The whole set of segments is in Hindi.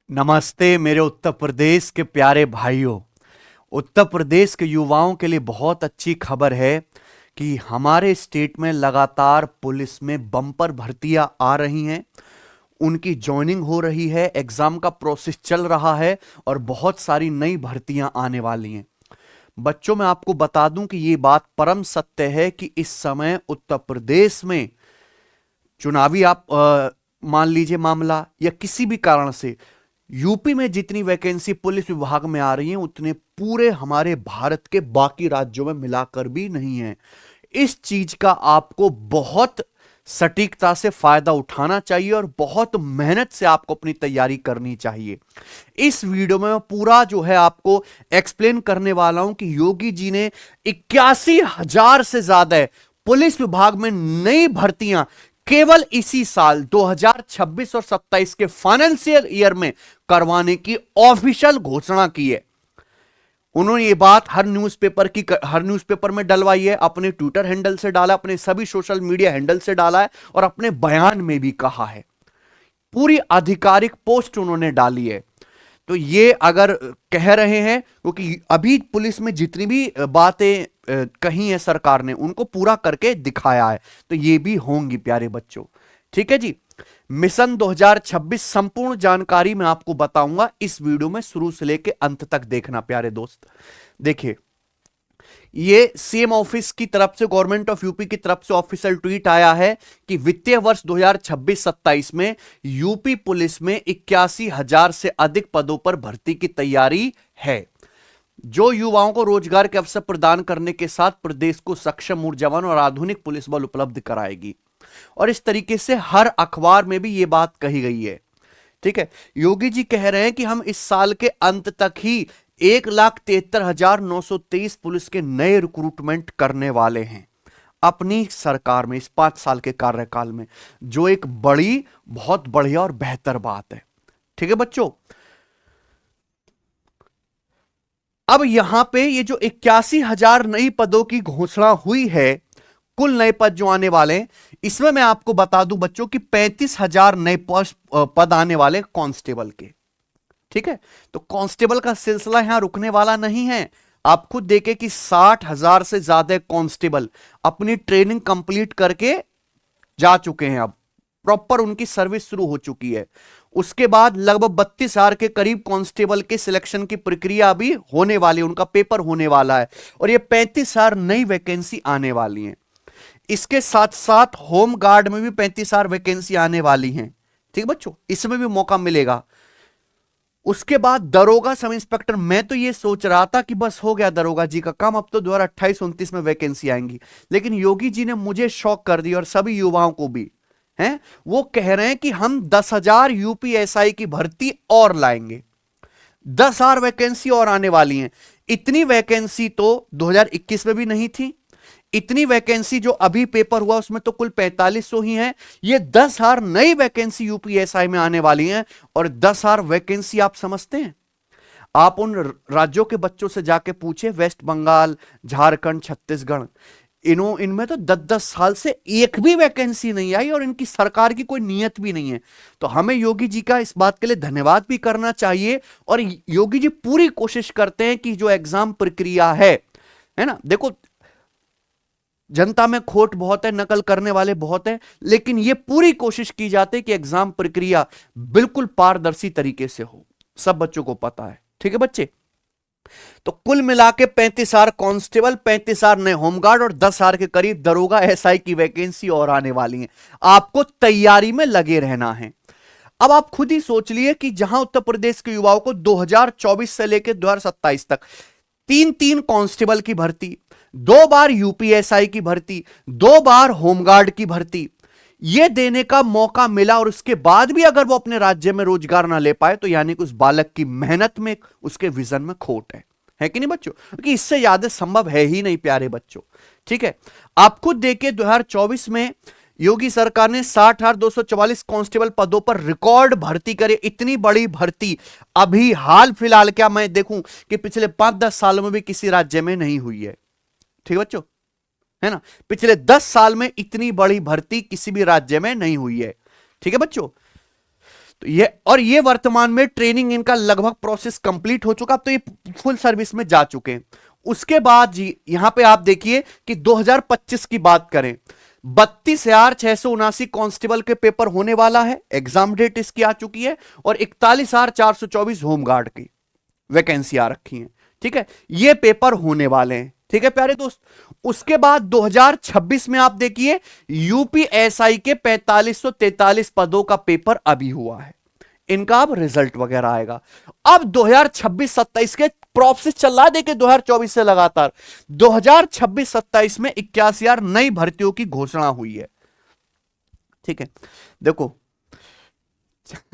नमस्ते मेरे उत्तर प्रदेश के प्यारे भाइयों। उत्तर प्रदेश के युवाओं के लिए बहुत अच्छी खबर है कि हमारे स्टेट में लगातार पुलिस में बम्पर भर्तियां आ रही हैं। उनकी ज्वाइनिंग हो रही है, एग्जाम का प्रोसेस चल रहा है और बहुत सारी नई भर्तियां आने वाली हैं। बच्चों, मैं आपको बता दूं कि ये बात परम सत्य है कि इस समय उत्तर प्रदेश में चुनावी आप मान लीजिए मामला या किसी भी कारण से यूपी में जितनी वैकेंसी पुलिस विभाग में आ रही हैं उतने पूरे हमारे भारत के बाकी राज्यों में मिलाकर भी नहीं है। इस चीज का आपको बहुत सटीकता से फायदा उठाना चाहिए और बहुत मेहनत से आपको अपनी तैयारी करनी चाहिए। इस वीडियो में मैं पूरा जो है आपको एक्सप्लेन करने वाला हूं कि योगी जी ने 81,000 से ज्यादा पुलिस विभाग में नई भर्तियां केवल इसी साल 2026 और 27 के फाइनेंशियल ईयर में करवाने की ऑफिशियल घोषणा की है। उन्होंने ये बात हर न्यूज़पेपर में डलवाई है, अपने ट्विटर हैंडल से डाला, अपने सभी सोशल मीडिया हैंडल से डाला है और अपने बयान में भी कहा है। पूरी आधिकारिक पोस्ट उन्होंने डाली है। तो ये अगर कह रहे हैं, क्योंकि अभी पुलिस में जितनी भी बातें कही है सरकार ने उनको पूरा करके दिखाया है, तो ये भी होंगी प्यारे बच्चों। ठीक है जी। मिशन 2026 संपूर्ण जानकारी मैं आपको बताऊंगा इस वीडियो में, शुरू से लेकर अंत तक देखना प्यारे दोस्त। देखिए, ये सीएम ऑफिस की तरफ से, गवर्नमेंट ऑफ यूपी की तरफ से ऑफिशियल ट्वीट आया है कि वित्तीय वर्ष 2026-27 में यूपी पुलिस में 81,000 से अधिक पदों पर भर्ती की तैयारी है, जो युवाओं को रोजगार के अवसर प्रदान करने के साथ प्रदेश को सक्षम, ऊर्जावान और आधुनिक पुलिस बल उपलब्ध कराएगी। और इस तरीके से हर अखबार में भी यह बात कही गई है। ठीक है। योगी जी कह रहे हैं कि हम इस साल के अंत तक ही 1,73,923 पुलिस के नए रिक्रूटमेंट करने वाले हैं अपनी सरकार में, इस 5 साल के कार्यकाल में, जो एक बड़ी, बहुत बढ़िया और बेहतर बात है। ठीक है बच्चों। अब यहां पे ये जो 81,000 नई पदों की घोषणा हुई है, कुल नए पद जो आने वाले हैं, इसमें मैं आपको बता दूं बच्चों कि 35,000 नए पद आने वाले कांस्टेबल के। ठीक है। तो कांस्टेबल का सिलसिला यहां रुकने वाला नहीं है। आप खुद देखें कि 60,000 से ज्यादा कांस्टेबल अपनी ट्रेनिंग कंप्लीट करके जा चुके हैं, अब प्रॉपर उनकी सर्विस शुरू हो चुकी है। उसके बाद लगभग 32,000 के करीब कांस्टेबल के सिलेक्शन की प्रक्रिया भी होने वाली है, उनका पेपर होने वाला है और ये 35,000 नई वैकेंसी आने वाली है। इसके साथ साथ होम गार्ड में भी 35,000 वैकेंसी आने वाली हैं। ठीक बच्चों, इसमें भी मौका मिलेगा। उसके बाद दरोगा सब इंस्पेक्टर, मैं तो ये सोच रहा था कि बस हो गया दरोगा जी का काम, अब तो 2028-29 में वैकेंसी आएंगी, लेकिन योगी जी ने मुझे शॉक कर दिया और सभी युवाओं को भी हैं। वो कह रहे हैं कि हम 10,000 यूपीएसआई की भर्ती और लाएंगे, 10,000 वैकेंसी और आने वाली हैं। इतनी वैकेंसी तो 2021 में भी नहीं थी। इतनी वैकेंसी जो अभी पेपर हुआ उसमें तो कुल 4500 ही है। ये 10,000 नई वैकेंसी यूपीएसआई में आने वाली हैं। और 10,000 वैकेंसी आप समझते हैं, आप उन राज्यों के बच्चों से जाके पूछे, वेस्ट बंगाल, झारखंड, छत्तीसगढ़, इनमें तो 10-10 साल से एक भी वैकेंसी नहीं आई और इनकी सरकार की कोई नीयत भी नहीं है। तो हमें योगी जी का इस बात के लिए धन्यवाद भी करना चाहिए। और योगी जी पूरी कोशिश करते हैं कि जो एग्जाम प्रक्रिया है ना, देखो जनता में खोट बहुत है, नकल करने वाले बहुत है, लेकिन यह पूरी कोशिश की जाती है कि एग्जाम प्रक्रिया बिल्कुल पारदर्शी तरीके से हो, सब बच्चों को पता है। ठीक है बच्चे। तो कुल मिला के 35,000 कांस्टेबल, 35,000 नए होमगार्ड और 10,000 के करीब दरोगा एसआई की वैकेंसी और आने वाली है। आपको तैयारी में लगे रहना है। अब आप खुद ही सोच लिए कि जहां उत्तर प्रदेश के युवाओं को 2024 से लेकर 2027 तक 3-3 कांस्टेबल की भर्ती, 2 बार यूपीएसआई की भर्ती, 2 बार होमगार्ड की भर्ती, यह देने का मौका मिला और उसके बाद भी अगर वो अपने राज्य में रोजगार ना ले पाए, तो यानी कि उस बालक की मेहनत में, उसके विजन में खोट है कि नहीं बच्चों? क्योंकि इससे ज्यादा संभव है ही नहीं प्यारे बच्चों। ठीक है। आप खुद देखिए 2024 में योगी सरकार ने 60,244 कांस्टेबल पदों पर रिकॉर्ड भर्ती करे। इतनी बड़ी भर्ती अभी हाल फिलहाल, क्या मैं देखूं कि पिछले 5-10 सालों में भी किसी राज्य में नहीं हुई है। ठीक बच्चों, है ना? पिछले 10 साल में इतनी बड़ी भर्ती किसी भी राज्य में नहीं हुई है। ठीक है बच्चों। तो ये वर्तमान में ट्रेनिंग इनका लगभग प्रोसेस कंप्लीट हो चुका, अब तो ये फुल सर्विस में जा चुके हैं। उसके बाद जी यहां पे आप देखिए कि 2025 की बात करें, 32,679 कांस्टेबल के पेपर होने वाला है, एग्जाम डेट इसकी आ चुकी है, और 41,424 होमगार्ड की वैकेंसी आ रखी है। ठीक है, ये पेपर होने वाले हैं। ठीक है प्यारे दोस्त, उसके बाद 2026 में आप देखिए यूपीएसआई के 4543 पदों का पेपर अभी हुआ है, इनका अब रिजल्ट वगैरह आएगा। अब 2026-27 के प्रोसेस चल रहा है, देखिए 2024 से लगातार 2026-27 में 81,000 नई भर्तियों की घोषणा हुई है। ठीक है, देखो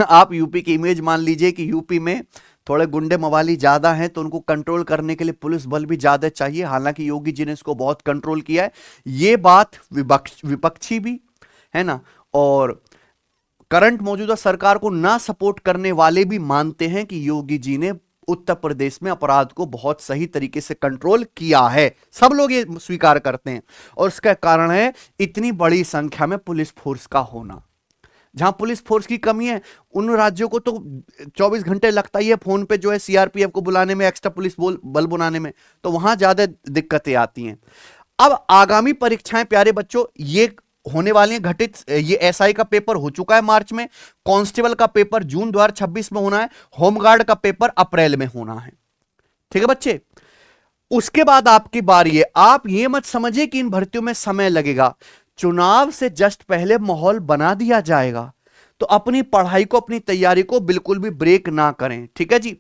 आप यूपी की इमेज मान लीजिए कि यूपी में थोड़े गुंडे मवाली ज्यादा हैं, तो उनको कंट्रोल करने के लिए पुलिस बल भी ज्यादा चाहिए। हालांकि योगी जी ने इसको बहुत कंट्रोल किया है, ये बात विपक्षी भी है ना, और करंट मौजूदा सरकार को ना सपोर्ट करने वाले भी मानते हैं कि योगी जी ने उत्तर प्रदेश में अपराध को बहुत सही तरीके से कंट्रोल किया है। सब लोग ये स्वीकार करते हैं, और इसका कारण है इतनी बड़ी संख्या में पुलिस फोर्स का होना। जहां पुलिस फोर्स की कमी है, उन राज्यों को तो 24 घंटे लगता ही है फोन पे जो है सीआरपीएफ को बुलाने में, एक्स्ट्रा पुलिस बल बुलाने में, तो वहां ज्यादा दिक्कतें आती हैं। अब आगामी परीक्षाएं प्यारे बच्चों ये होने वाली हैं घटित, ये एसआई का पेपर हो चुका है मार्च में, कांस्टेबल का पेपर जून 2026 में होना है, होमगार्ड का पेपर अप्रैल में होना है। ठीक है बच्चे, उसके बाद आपकी बारी है। आप ये मत समझिए कि इन भर्तियों में समय लगेगा, चुनाव से जस्ट पहले माहौल बना दिया जाएगा, तो अपनी पढ़ाई को, अपनी तैयारी को बिल्कुल भी ब्रेक ना करें। ठीक है जी,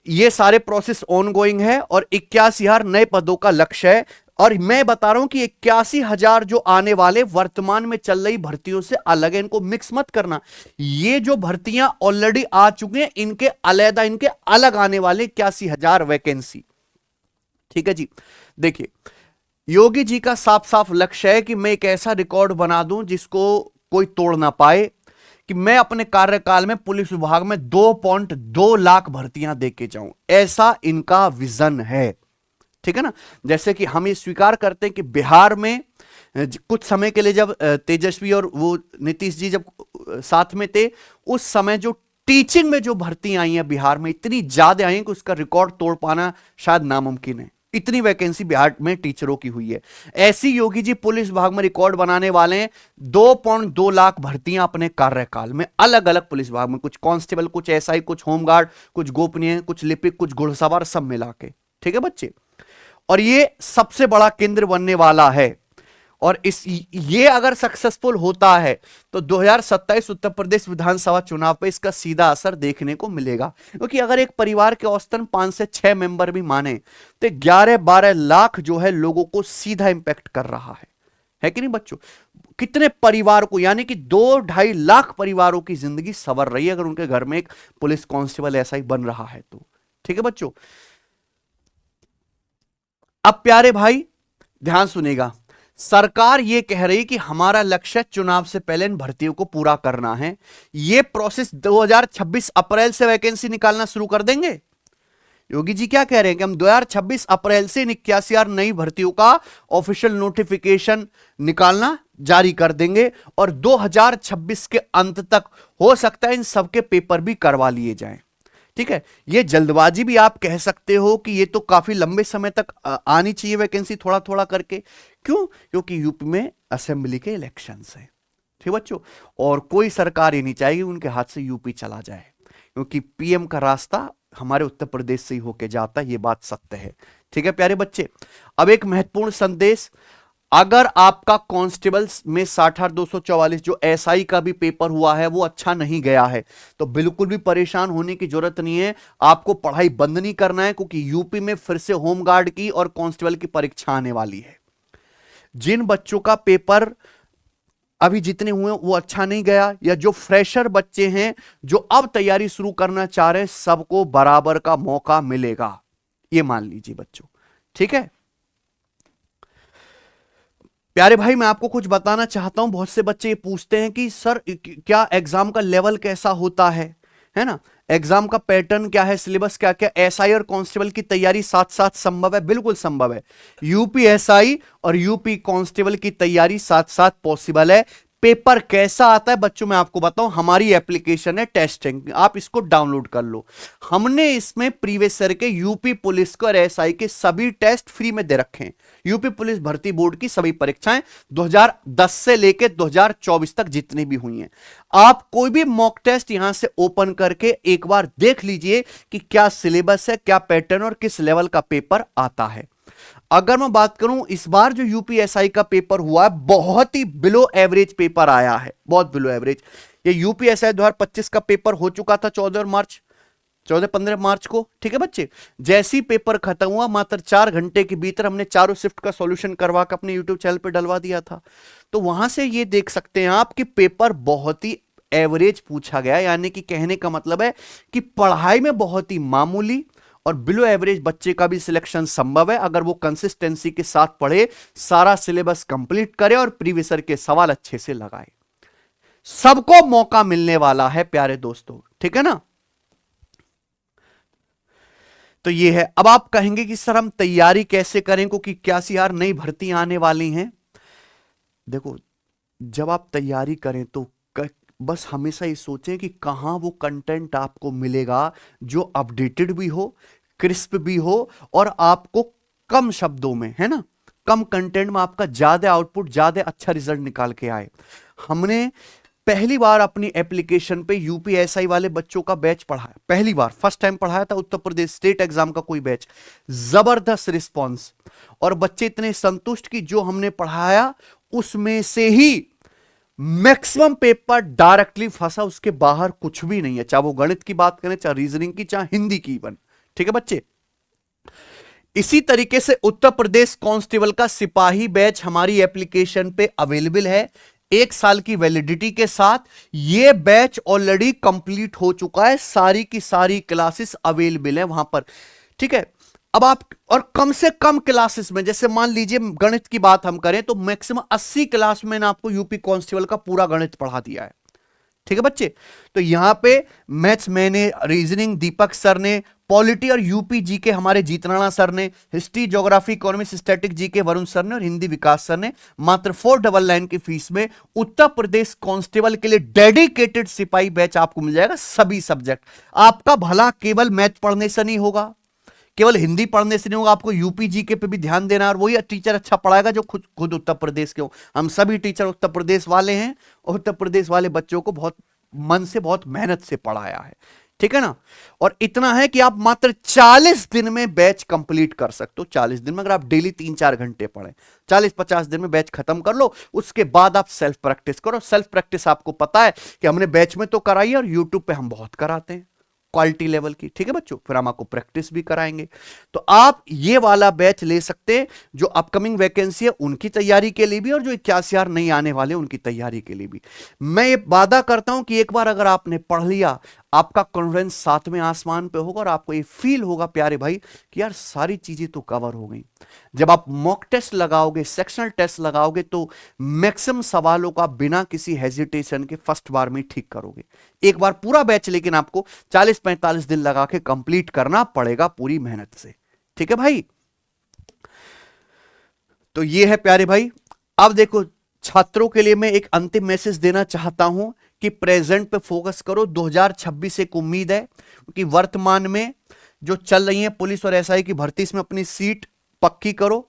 ये सारे प्रोसेस ऑनगोइंग है, और 81,000 नए पदों का लक्ष्य है। और मैं बता रहा हूं कि 81,000 जो आने वाले वर्तमान में चल रही भर्तियों से अलग है, इनको मिक्स मत करना। ये जो भर्तियां ऑलरेडी आ चुके हैं, इनके अलग, इनके अलग आने वाले 81,000 वैकेंसी। ठीक है जी, देखिए योगी जी का साफ साफ लक्ष्य है कि मैं एक ऐसा रिकॉर्ड बना दूं जिसको कोई तोड़ ना पाए, कि मैं अपने कार्यकाल में पुलिस विभाग में 2.2 लाख भर्तियां दे के जाऊं, ऐसा इनका विजन है। ठीक है ना, जैसे कि हम ये स्वीकार करते हैं कि बिहार में कुछ समय के लिए जब तेजस्वी और वो नीतीश जी जब साथ में थे, उस समय जो टीचिंग में जो भर्तियां आई हैं बिहार में इतनी ज्यादा आई हैं कि उसका रिकॉर्ड तोड़ पाना शायद नामुमकिन है। इतनी वैकेंसी बिहार में टीचरों की हुई है। ऐसी योगी जी पुलिस विभाग में रिकॉर्ड बनाने वाले हैं, 2.2 लाख भर्तियां अपने कार्यकाल में अलग अलग पुलिस विभाग में, कुछ कांस्टेबल, कुछ एसआई, कुछ होमगार्ड, कुछ गोपनीय, कुछ लिपिक, कुछ घुड़सवार, सब मिला के। ठीक है बच्चे, और ये सबसे बड़ा केंद्र बनने वाला है, और ये अगर सक्सेसफुल होता है तो 2027 उत्तर प्रदेश विधानसभा चुनाव पे इसका सीधा असर देखने को मिलेगा। क्योंकि अगर एक परिवार के औसतन 5 से 6 मेंबर भी माने तो 11-12 लाख जो है लोगों को सीधा इंपैक्ट कर रहा है कि नहीं बच्चों? कितने परिवार को, यानी कि 2-2.5 लाख परिवारों की जिंदगी संवर रही है अगर उनके घर में एक पुलिस कांस्टेबल ऐसा ही बन रहा है तो। ठीक है बच्चों, अब प्यारे भाई ध्यान सुनेगा, सरकार यह कह रही कि हमारा लक्ष्य चुनाव से पहले इन भर्तियों को पूरा करना है। यह प्रोसेस 2026 अप्रैल से वैकेंसी निकालना शुरू कर देंगे। योगी जी क्या कह रहे हैं कि हम 2026 अप्रैल से 81,000 नई भर्तियों का ऑफिशियल नोटिफिकेशन निकालना जारी कर देंगे, और 2026 के अंत तक हो सकता है इन सबके पेपर भी करवा लिए जाएं। ठीक है, ये जल्दबाजी भी आप कह सकते हो कि ये तो काफी लंबे समय तक आनी चाहिए वैकेंसी थोड़ा थोड़ा करके। क्यों? क्योंकि यूपी में असेंबली के इलेक्शंस हैं। ठीक बच्चों, और कोई सरकार ये नहीं चाहेगी उनके हाथ से यूपी चला जाए, क्योंकि पीएम का रास्ता हमारे उत्तर प्रदेश से ही होके जाता है, ये बात सत्य है। ठीक है प्यारे बच्चे, अब एक महत्वपूर्ण संदेश, अगर आपका कांस्टेबल में 60,244 जो एसआई का भी पेपर हुआ है वो अच्छा नहीं गया है, तो बिल्कुल भी परेशान होने की जरूरत नहीं है। आपको पढ़ाई बंद नहीं करना है, क्योंकि यूपी में फिर से होमगार्ड की और कांस्टेबल की परीक्षा आने वाली है। जिन बच्चों का पेपर अभी जितने हुए वो अच्छा नहीं गया, या जो फ्रेशर बच्चे हैं जो अब तैयारी शुरू करना चाह रहे हैं, सबको बराबर का मौका मिलेगा, ये मान लीजिए बच्चों। ठीक है प्यारे भाई, मैं आपको कुछ बताना चाहता हूं। बहुत से बच्चे ये पूछते हैं कि सर क्या एग्जाम का लेवल कैसा होता है ना, एग्जाम का पैटर्न क्या है, सिलेबस क्या क्या, एसआई और कांस्टेबल की तैयारी साथ साथ संभव है? बिल्कुल संभव है। यूपी एसआई और यूपी कांस्टेबल की तैयारी साथ साथ पॉसिबल है। पेपर कैसा आता है बच्चों, मैं आपको बताऊं, हमारी एप्लीकेशन है टेस्टिंग, आप इसको डाउनलोड कर लो। हमने इसमें प्रीवियस ईयर के यूपी पुलिस को और एसआई के सभी टेस्ट फ्री में दे रखे हैं। यूपी पुलिस भर्ती बोर्ड की सभी परीक्षाएं 2010 से लेकर 2024 तक जितनी भी हुई हैं, आप कोई भी मॉक टेस्ट यहां से ओपन करके एक बार देख लीजिए कि क्या सिलेबस है, क्या पैटर्न और किस लेवल का पेपर आता है। अगर मैं बात करूं, इस बार जो यूपीएसआई का पेपर हुआ है बहुत ही बिलो एवरेज पेपर आया है, बहुत बिलो एवरेज। ये यूपीएसआई 2025 का पेपर हो चुका था 14-15 मार्च को, ठीक है बच्चे। जैसे ही पेपर खत्म हुआ, मात्र 4 घंटे के भीतर हमने चारों शिफ्ट का सॉल्यूशन करवा कर अपने यूट्यूब चैनल पर डलवा दिया था। तो वहां से ये देख सकते हैं आप कि पेपर बहुत ही एवरेज पूछा गया, यानी कि कहने का मतलब है कि पढ़ाई में बहुत ही मामूली और बिलो एवरेज बच्चे का भी सिलेक्शन संभव है, अगर वो कंसिस्टेंसी के साथ पढ़े, सारा सिलेबस कंप्लीट करे और प्रीवियस ईयर के सवाल अच्छे से लगाए। सबको मौका मिलने वाला है प्यारे दोस्तों, ठीक है ना। तो ये है। अब आप कहेंगे कि सर हम तैयारी कैसे करें, क्योंकि 81,000 नई भर्ती आने वाली हैं। देखो, जब आप तैयारी करें तो बस हमेशा ये सोचें कि कहां वो कंटेंट आपको मिलेगा जो अपडेटेड भी हो, क्रिस्प भी हो और आपको कम शब्दों में, है ना, कम कंटेंट में आपका ज्यादा आउटपुट, ज्यादा अच्छा रिजल्ट निकाल के आए। हमने पहली बार अपनी एप्लीकेशन पे यूपीएसआई वाले बच्चों का बैच पढ़ाया, पहली बार, फर्स्ट टाइम पढ़ाया था उत्तर प्रदेश स्टेट एग्जाम का कोई बैच। जबरदस्त रिस्पांस और बच्चे इतने संतुष्ट कि जो हमने पढ़ाया उसमें से ही मैक्सिमम पेपर डायरेक्टली फंसा, उसके बाहर कुछ भी नहीं है, चाहे वो गणित की बात करें, चाहे रीजनिंग की, चाहे हिंदी की बन, ठीक है बच्चे। इसी तरीके से उत्तर प्रदेश कांस्टेबल का सिपाही बैच हमारी एप्लीकेशन पे अवेलेबल है 1 साल की वैलिडिटी के साथ। यह बैच ऑलरेडी कंप्लीट हो चुका है, सारी की सारी क्लासेस अवेलेबल है वहां पर, ठीक है। अब आप, और कम से कम क्लासेस में, जैसे मान लीजिए गणित की बात हम करें तो मैक्सिमम 80 क्लास में आपको यूपी कांस्टेबल का पूरा गणित पढ़ा दिया है, ठीक है बच्चे। तो यहां पे मैथ्स मैंने, रीजनिंग दीपक सर ने, पॉलिटी और यूपी जीके हमारे जीत राणा सर ने, history geography economics static GK Varun sir ने और हिंदी विकास सर ने मात्र 499 की फीस में उत्तर प्रदेश कांस्टेबल के लिए डेडिकेटेड सिपाही बैच आपको मिल जाएगा। सभी सब्जेक्ट, आपका भला केवल मैथ पढ़ने से नहीं होगा, केवल हिंदी पढ़ने से नहीं होगा, आपको यूपी जीके पे भी ध्यान देना है और वही टीचर अच्छा पढ़ाएगा जो खुद खुद उत्तर प्रदेश के हो। हम सभी टीचर उत्तर प्रदेश वाले हैं और उत्तर प्रदेश वाले बच्चों को बहुत मन से, बहुत मेहनत से पढ़ाया है, ठीक है ना। और इतना है कि आप मात्र 40 दिन में बैच कंप्लीट कर सकते हो। 40 दिन में अगर आप डेली 3-4 घंटे पढ़ें, 40-50 दिन में बैच खत्म कर लो। उसके बाद आप सेल्फ प्रैक्टिस करो। सेल्फ प्रैक्टिस आपको पता है कि हमने बैच में तो कराई है और यूट्यूब पे हम बहुत कराते हैं क्वालिटी लेवल की, ठीक है बच्चों। फिर हम आपको प्रैक्टिस भी कराएंगे। तो आप ये वाला बैच ले सकते हैं, जो अपकमिंग वैकेंसी है उनकी तैयारी के लिए भी और जो 81,000 नहीं आने वाले उनकी तैयारी के लिए भी। मैं ये वादा करता हूं कि एक बार अगर आपने पढ़ लिया, आपका कॉन्फिडेंस 7वें आसमान पे होगा और आपको ये फील होगा प्यारे भाई कि यार सारी चीजें तो कवर हो गई। जब आप मॉक टेस्ट लगाओगे, सेक्शनल टेस्ट लगाओगे, तो मैक्सिमम सवालों का बिना किसी हेजिटेशन के फर्स्ट बार में ठीक करोगे। एक बार पूरा बैच लेकिन आपको 40-45 दिन लगा के कंप्लीट करना पड़ेगा पूरी मेहनत से, ठीक है भाई। तो ये है प्यारे भाई। अब देखो, छात्रों के लिए मैं एक अंतिम मैसेज देना चाहता हूं कि प्रेजेंट पे फोकस करो। 2026 एक उम्मीद है कि वर्तमान में जो चल रही है पुलिस और एसआई की भर्ती, इसमें अपनी सीट पक्की करो।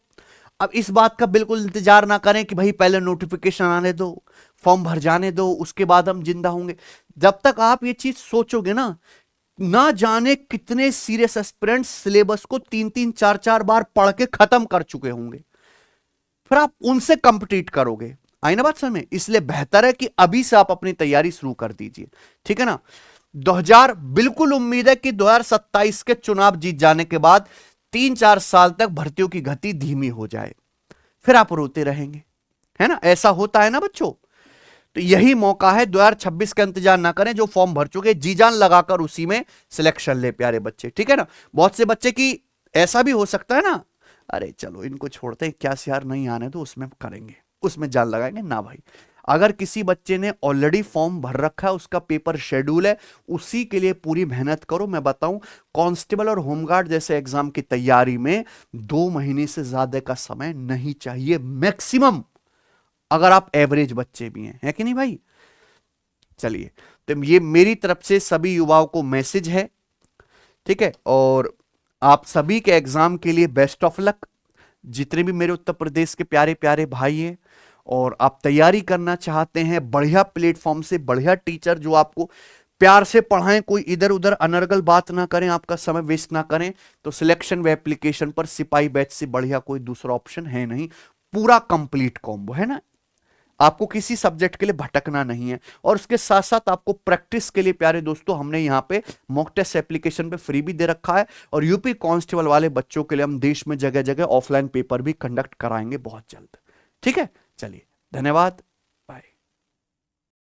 अब इस बात का बिल्कुल इंतजार ना करें कि भाई पहले नोटिफिकेशन आने दो, फॉर्म भर जाने दो, उसके बाद हम जिंदा होंगे। जब तक आप ये चीज सोचोगे ना जाने कितने सीरियस एस्पिरेंट्स सिलेबस को 3-3, 4-4 बार पढ़ के खत्म कर चुके होंगे, फिर आप उनसे कंपीट करोगे। आई ना बात समझ में? इसलिए बेहतर है कि अभी से आप अपनी तैयारी शुरू कर दीजिए, ठीक है ना। 2000 बिल्कुल उम्मीद है कि 2027 के चुनाव जीत जाने के बाद 3-4 साल तक भर्तियों की गति धीमी हो जाए, फिर आप रोते रहेंगे, है ना। ऐसा होता है ना बच्चों। तो यही मौका है, 2026 का इंतजार ना करें। जो फॉर्म भर चुके जी जान लगाकर उसी में सिलेक्शन ले प्यारे बच्चे, ठीक है ना। बहुत से बच्चे की ऐसा भी हो सकता है ना, अरे चलो इनको छोड़ते हैं, 81,000 नहीं आने तो उसमें करेंगे, उसमें जान लगाएंगे ना भाई। अगर किसी बच्चे ने ऑलरेडी फॉर्म भर रखा है, उसका पेपर शेड्यूल है, उसी के लिए पूरी मेहनत करो। मैं बताऊं, कांस्टेबल और होमगार्ड जैसे एग्जाम की तैयारी में 2 महीने से ज्यादा का समय नहीं चाहिए मैक्सिमम। अगर आप एवरेज बच्चे भी हैं, है कि नहीं भाई। चलिए, तो ये मेरी तरफ से सभी युवाओं को मैसेज है, ठीक है। और आप सभी के एग्जाम के लिए बेस्ट ऑफ लक, जितने भी मेरे उत्तर प्रदेश के प्यारे प्यारे भाई हैं और आप तैयारी करना चाहते हैं बढ़िया प्लेटफॉर्म से, बढ़िया टीचर जो आपको प्यार से पढ़ाएं, कोई इधर उधर अनर्गल बात ना करें, आपका समय वेस्ट ना करें, तो सिलेक्शन व एप्लीकेशन पर सिपाही बैच से बढ़िया कोई दूसरा ऑप्शन है नहीं। पूरा कंप्लीट कॉम्बो है ना, आपको किसी सब्जेक्ट के लिए भटकना नहीं है। और उसके साथ साथ आपको प्रैक्टिस के लिए प्यारे दोस्तों हमने यहां पे मॉक टेस्ट एप्लीकेशन पे फ्री भी दे रखा है। और यूपी कांस्टेबल वाले बच्चों के लिए हम देश में जगह जगह ऑफलाइन पेपर भी कंडक्ट कराएंगे बहुत जल्द, ठीक है। चलिए, धन्यवाद।